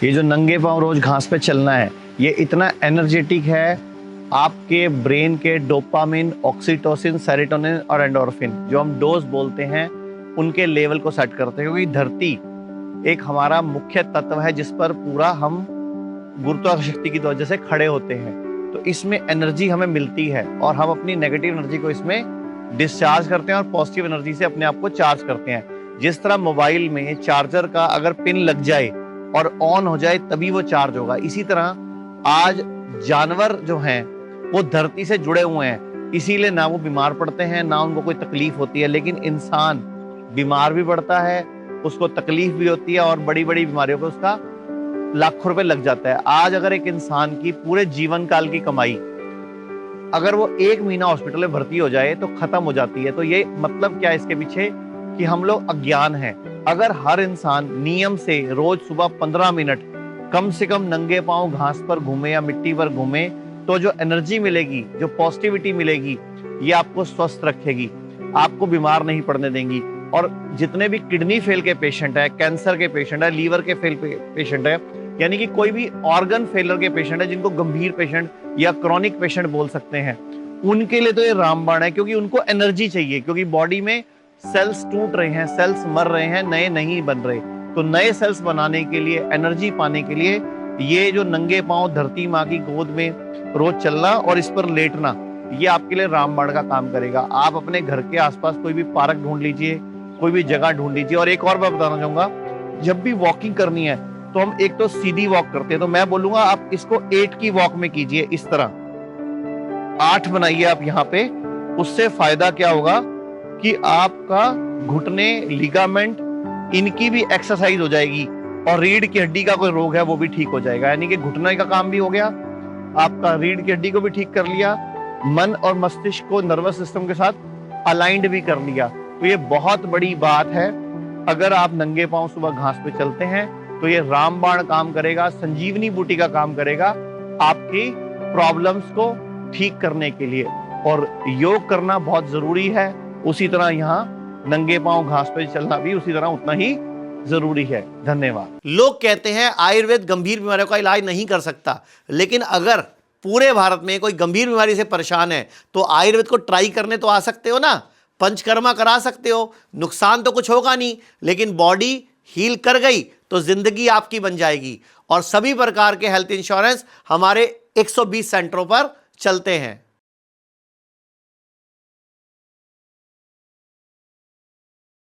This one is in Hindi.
ये जो नंगे पांव रोज घास पे चलना है, ये इतना एनर्जेटिक है। आपके ब्रेन के डोपामिन, ऑक्सीटोसिन, सेरोटोनिन और एंडोर्फिन, जो हम डोज बोलते हैं, उनके लेवल को सेट करते हैं। क्योंकि धरती एक हमारा मुख्य तत्व है जिस पर पूरा हम गुरुत्वाकर्षण शक्ति की वजह से खड़े होते हैं। तो इसमें एनर्जी हमें मिलती है और हम अपनी नेगेटिव एनर्जी को इसमें डिस्चार्ज करते हैं और पॉजिटिव एनर्जी से अपने आप को चार्ज करते हैं। जिस तरह मोबाइल में चार्जर का अगर पिन लग जाए और ऑन हो जाए तभी वो चार्ज होगा, इसी तरह आज जानवर जो हैं वो धरती से जुड़े हुए हैं, इसीलिए ना वो बीमार पड़ते हैं ना उनको कोई तकलीफ होती है। लेकिन इंसान बीमार भी पड़ता है, उसको तकलीफ भी होती है और बड़ी बड़ी बीमारियों पे उसका लाखों रुपए लग जाता है। आज अगर एक इंसान की पूरे जीवन काल की कमाई अगर वो 1 महीना हॉस्पिटल में भर्ती हो जाए तो खत्म हो जाती है। तो ये मतलब क्या है इसके पीछे, कि हम लोग अज्ञान हैं। अगर हर इंसान नियम से रोज सुबह 15 मिनट कम से कम नंगे पांव घास पर घूमे या मिट्टी पर घूमे, तो जो एनर्जी मिलेगी, जो पॉजिटिविटी मिलेगी, ये आपको स्वस्थ रखेगी, आपको बीमार नहीं पड़ने देंगी। और जितने भी किडनी फेल के पेशेंट है, कैंसर के पेशेंट है, लीवर के फेल पेशेंट है, यानी कि कोई भी ऑर्गन फेलर के पेशेंट है, जिनको गंभीर पेशेंट या क्रॉनिक पेशेंट बोल सकते हैं, उनके लिए तो ये रामबाण है। क्योंकि उनको एनर्जी चाहिए, क्योंकि बॉडी में सेल्स टूट रहे हैं, सेल्स मर रहे हैं, नए नहीं बन रहे। तो नए सेल्स बनाने के लिए, एनर्जी पाने के लिए ये जो नंगे पांव धरती माँ की गोद में रोज चलना और इस पर लेटना, ये आपके लिए रामबाण का काम करेगा। आप अपने घर के आसपास कोई भी पार्क ढूंढ लीजिए, कोई भी जगह ढूंढ लीजिए। और एक और बात बताना चाहूंगा, जब भी वॉकिंग करनी है तो हम एक तो सीधी वॉक करते हैं, तो मैं बोलूंगा आप इसको 8 की वॉक में कीजिए। इस तरह 8 बनाइए आप यहाँ पे। उससे फायदा क्या होगा कि आपका घुटने, लिगामेंट, इनकी भी एक्सरसाइज हो जाएगी और रीढ़ की हड्डी का कोई रोग है वो भी ठीक हो जाएगा। यानी कि घुटने का काम भी हो गया, आपका रीढ़ की हड्डी को भी ठीक कर लिया, मन और मस्तिष्क को नर्वस सिस्टम के साथ अलाइंड भी कर लिया। तो ये बहुत बड़ी बात है। अगर आप नंगे पांव सुबह घास पे चलते हैं तो ये रामबाण काम करेगा, संजीवनी बूटी का काम करेगा आपकी प्रॉब्लम्स को ठीक करने के लिए। और योग करना बहुत जरूरी है, उसी तरह यहाँ नंगे पांव घास पे चलना भी उसी तरह उतना ही जरूरी है। धन्यवाद। लोग कहते हैं आयुर्वेद गंभीर बीमारियों का इलाज नहीं कर सकता, लेकिन अगर पूरे भारत में कोई गंभीर बीमारी से परेशान है तो आयुर्वेद को ट्राई करने तो आ सकते हो ना, पंचकर्मा करा सकते हो, नुकसान तो कुछ होगा नहीं, लेकिन बॉडी हील कर गई तो जिंदगी आपकी बन जाएगी। और सभी प्रकार के हेल्थ इंश्योरेंस हमारे 120 सेंटरों पर चलते हैं।